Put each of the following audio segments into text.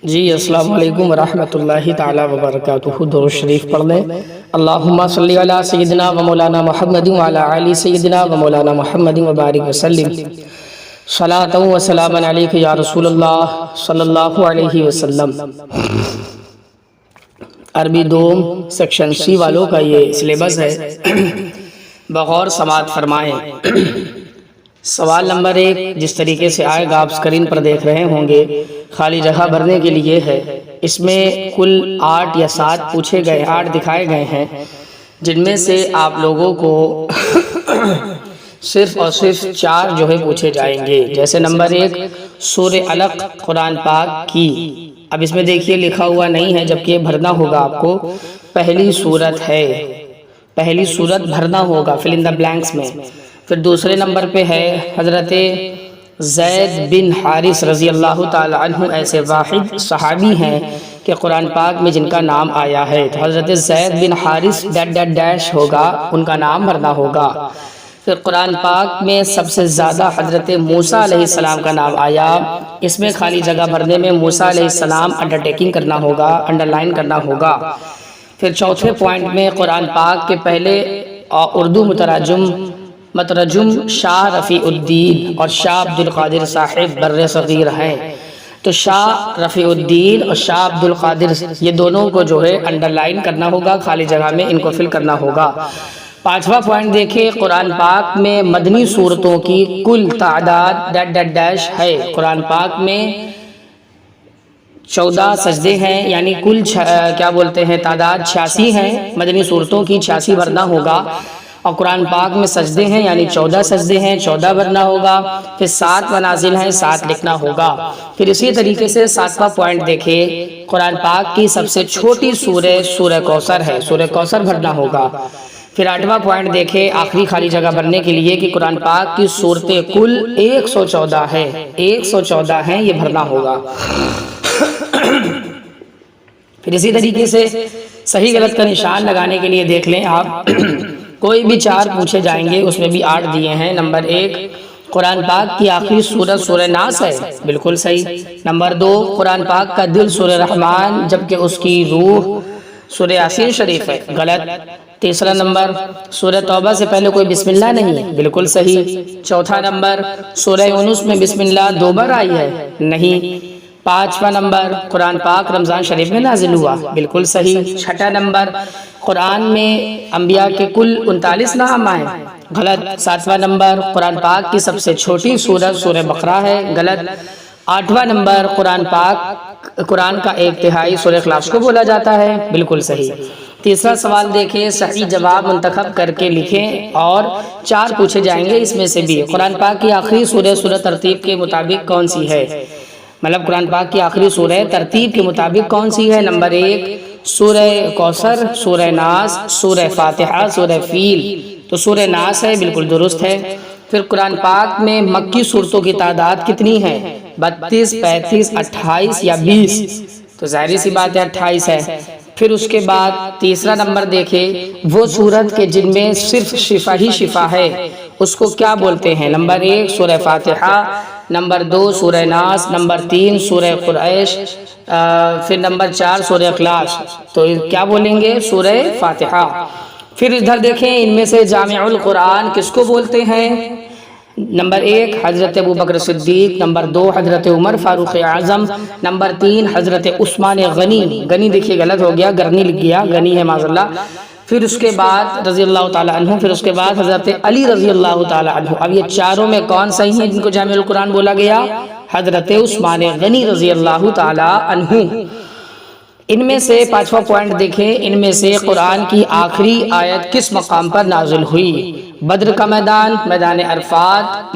جی السلام علیکم ورحمۃ اللہ تعالی وبرکاتہ۔ درود شریف پڑھ لیں۔ اللہم صلی علی سیدنا و مولانا محمد وعلی آل سیدنا و مولانا محمد وبارک وسلم۔ صلاۃ و سلام علیک یا رسول اللہ صلی اللہ علیہ وسلم۔ عربی دوم سیکشن سی والوں کا یہ سلیبس ہے، بغور سماعت فرمائیں۔ سوال نمبر 1 جس طریقے سے آئے گا آپ اسکرین پر دیکھ رہے ہوں گے، خالی جگہ بھرنے کے لیے ہے۔ اس میں کل 8 یا 7 پوچھے گئے، 8 دکھائے گئے ہیں، جن میں سے آپ لوگوں کو صرف اور صرف 4 جو ہے پوچھے جائیں گے۔ جیسے نمبر 1 سورہ علق قرآن پاک کی، اب اس میں دیکھیے لکھا ہوا نہیں ہے جبکہ بھرنا ہوگا آپ کو، پہلی سورت ہے، پہلی سورت بھرنا ہوگا فل ان دا بلینکس میں۔ پھر دوسرے نمبر پہ ہے حضرت زید بن حارث رضی اللہ تعالی عنہ، ایسے واحد صحابی ہیں کہ قرآن پاک میں جن کا نام آیا ہے، تو حضرت زید بن حارث ڈیش ہوگا، ان کا نام بھرنا ہوگا۔ پھر قرآن پاک میں سب سے زیادہ حضرت موسیٰ علیہ السلام کا نام آیا، اس میں خالی جگہ بھرنے میں موسیٰ علیہ السلام انڈرٹیکنگ کرنا ہوگا، انڈر لائن کرنا ہوگا۔ پھر چوتھے پوائنٹ میں قرآن پاک کے پہلے اردو مترجم شاہ رفیع الدین اور شاہ عبد القادر صاحب بر صغیر ہیں، تو شاہ رفیع الدین اور شاہ عبد القادر یہ دونوں کو جو ہے انڈر لائن کرنا ہوگا، خالی جگہ میں ان کو فل کرنا ہوگا۔ پانچواں پوائنٹ دیکھیں، قرآن پاک میں مدنی صورتوں کی کل تعداد ڈیش ہے۔ قرآن پاک میں 14 سجدے ہیں، یعنی کل کیا بولتے ہیں تعداد 86 ہیں، مدنی صورتوں کی 86 بھرنا ہوگا۔ اور قرآن پاک میں سجدے ہیں یعنی 14 سجدے ہیں، 14 بھرنا ہوگا۔ پھر 7 منازل ہیں، 7 لکھنا ہوگا۔ پھر اسی طریقے سے 7واں پوائنٹ دیکھیں، قرآن پاک کی سب سے چھوٹی سورہ کوثر ہے، سورہ کوثر بھرنا ہوگا۔ پھر 8واں پوائنٹ دیکھیں آخری خالی جگہ بھرنے کے لیے کہ قرآن پاک کی صورتیں کل 114 ہے، 114 ہیں، یہ بھرنا ہوگا۔ پھر اسی طریقے سے صحیح غلط کا نشان لگانے کے لیے دیکھ لیں آپ، کوئی بھی 4 پوچھے جائیں گے، اس میں بھی 8 دیے ہیں۔ نمبر 1 قرآن پاک کی آخری سورت سورہ ناس ہے، بالکل صحیح۔ نمبر 2 قرآن پاک کا دل سورہ رحمان جبکہ اس کی روح سورہ یاسین شریف ہے، غلط۔ تیسرا نمبر سورہ توبہ سے پہلے کوئی بسم اللہ نہیں، بالکل صحیح۔ چوتھا نمبر سورہ یونس میں بسم اللہ 2 بار آئی ہے، نہیں۔ 5واں نمبر قرآن پاک رمضان شریف میں نازل ہوا، بالکل صحیح۔ 6واں نمبر قرآن میں انبیاء کے کل 39 نام آئے، غلط۔ 7واں نمبر قرآن پاک کی سب سے چھوٹی سورت سورہ بقرہ ہے، غلط۔ 8واں نمبر قرآن کا 1/3 سورہ اخلاص کو بولا جاتا ہے، بالکل صحیح۔ تیسرا سوال دیکھیں، صحیح جواب منتخب کر کے لکھیں اور 4 پوچھے جائیں گے اس میں سے بھی۔ قرآن پاک کی آخری سورہ ترتیب کے مطابق کون سی ہے؟ مطلب قرآن پاک کی آخری سورہ ترتیب کے مطابق کون سی ہے؟ نمبر 1 سورہ کوثر، سورہ ناس، سورہ فاتحہ، سورہ فیل، تو سورہ ناس ہے، بالکل درست ہے۔ پھر قرآن پاک میں مکی صورتوں کی تعداد کتنی ہے؟ 32، 35، 28 یا 20؟ تو ظاہری سی بات ہے 28 ہے۔ پھر اس کے بعد تیسرا نمبر دیکھیں، وہ صورت کے جن میں صرف شفا ہی شفا ہے اس کو کیا بولتے ہیں؟ نمبر 1 سورہ فاتحہ، نمبر 2 سورہ ناس، نمبر 3 سورہ قریش، پھر نمبر 4 سورہ اخلاص، تو کیا بولیں گے؟ سورہ فاتحہ۔ پھر ادھر دیکھیں، ان میں سے جامع القرآن کس کو بولتے ہیں؟ نمبر 1 حضرت ابوبکر صدیق، نمبر 2 حضرت عمر فاروق اعظم، نمبر 3 حضرت عثمان غنی دیکھیے غلط ہو گیا، گرنی لکھ گیا، غنی ہے معاذ اللہ۔ پھر اس کے بعد رضی اللہ تعالیٰ عنہ، پھر اس کے بعد حضرت علی رضی اللہ تعالیٰ عنہ۔ اب یہ چاروں میں کون صحیح ہیں جن کو جامع القرآن بولا گیا؟ حضرت عثمان غنی رضی اللہ تعالیٰ عنہ۔ ان میں سے 5واں پوائنٹ دیکھیں، ان میں سے قرآن کی آخری آیت کس مقام پر نازل ہوئی؟ بدر کا میدان، میدان عرفات،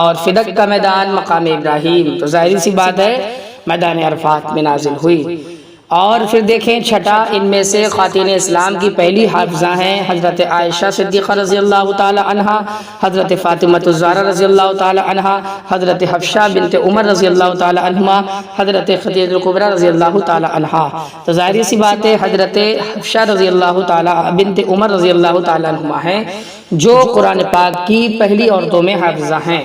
اور فدق کا میدان، مقام ابراہیم، تو ظاہری سی بات ہے میدان عرفات میں نازل ہوئی۔ اور پھر دیکھیں 6، ان میں سے خواتین اسلام کی پہلی حافظہ ہیں حضرت عائشہ صدیقہ رضی اللہ تعالی عنہا، حضرت فاطمہ الزہرا رضی اللہ تعالی عنہا، حضرت حفصہ بنت عمر رضی اللہ تعالی عنہما، حضرت خدیجہ کبریٰ رضی اللہ تعالی عنہا۔ تو ظاہری سی بات ہے حضرت حفصہ رضی اللہ تعالی بنت عمر رضی اللہ تعالی عنہما ہیں جو قرآن پاک کی پہلی عورتوں میں حافظہ ہیں۔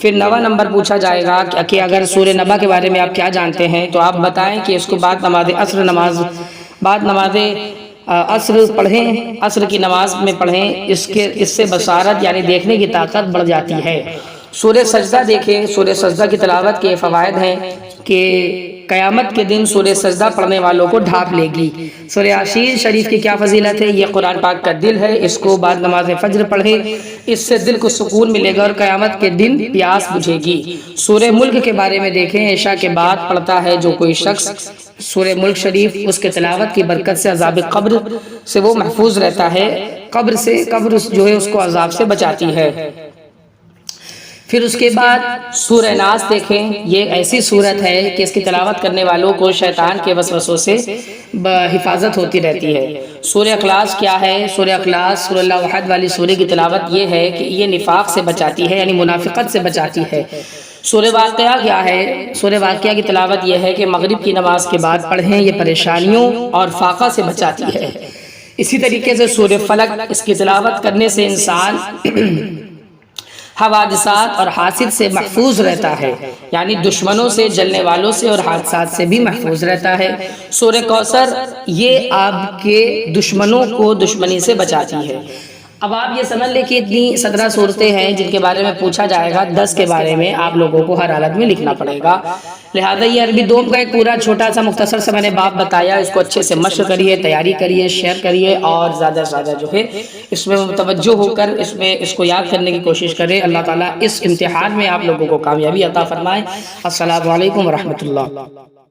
پھر 9واں نمبر پوچھا جائے گا کہ اگر سورہ نبا کے بارے میں آپ کیا جانتے ہیں، تو آپ بتائیں کہ اس کو بعد نماز عصر پڑھیں، عصر کی نماز میں پڑھیں، اس سے بصارت یعنی دیکھنے کی طاقت بڑھ جاتی ہے۔ سورہ سجدہ دیکھیں، سورہ سجدہ کی تلاوت کے فوائد ہیں کہ قیامت کے دن سورہ سجدہ پڑھنے والوں کو ڈھانپ لے گی۔ سورہ یاسین شریف کی کیا فضیلت ہے؟ یہ قرآن پاک کا دل ہے، اس کو بعد نماز فجر پڑھیں، اس سے دل کو سکون ملے گا اور قیامت کے دن پیاس بجھے گی۔ سورہ ملک کے بارے میں دیکھیں، عشاء کے بعد پڑھتا ہے جو کوئی شخص سورہ ملک شریف، اس کے تلاوت کی برکت سے عذاب قبر سے وہ محفوظ رہتا ہے، قبر جو ہے اس کو عذاب سے بچاتی ہے۔ پھر اس کے بعد سورہ ناس دیکھیں، یہ ایسی سورت ہے کہ اس کی تلاوت کرنے والوں کو شیطان کے وسوسوں سے حفاظت ہوتی رہتی ہے۔ سورہ اخلاص کیا ہے؟ سورہ اخلاص سورہ اللہ احد والی سورہ کی تلاوت یہ ہے کہ یہ نفاق سے بچاتی ہے، یعنی منافقت سے بچاتی ہے۔ سورہ واقعہ کیا ہے؟ سورہ واقعہ کی تلاوت یہ ہے کہ مغرب کی نماز کے بعد پڑھیں، یہ پریشانیوں اور فاقہ سے بچاتی ہے۔ اسی طریقے سے سورہ فلق، اس کی تلاوت کرنے سے انسان حوادثات اور حاسد سے محفوظ رہتا ہے، یعنی دشمنوں سے، جلنے والوں سے اور حادثات سے بھی محفوظ رہتا ہے۔ سورہ کوثر یہ آپ کے دشمنوں کو دشمنی سے بچاتی ہے۔ اب آپ یہ سمجھ لیں کہ اتنی 17 صورتیں ہیں جن کے بارے میں پوچھا جائے گا، 10 کے بارے میں آپ لوگوں کو ہر حالت میں لکھنا پڑے گا۔ لہذا یہ عربی دوم کا ایک پورا چھوٹا سا مختصر سا میں نے باب بتایا، اس کو اچھے سے مشق کریے، تیاری کریے، شیئر کریے اور زیادہ سے زیادہ جو ہے اس میں متوجہ ہو کر اس کو یاد کرنے کی کوشش کریں۔ اللہ تعالیٰ اس امتحان میں آپ لوگوں کو کامیابی عطا فرمائے۔ السلام علیکم ورحمۃ اللہ۔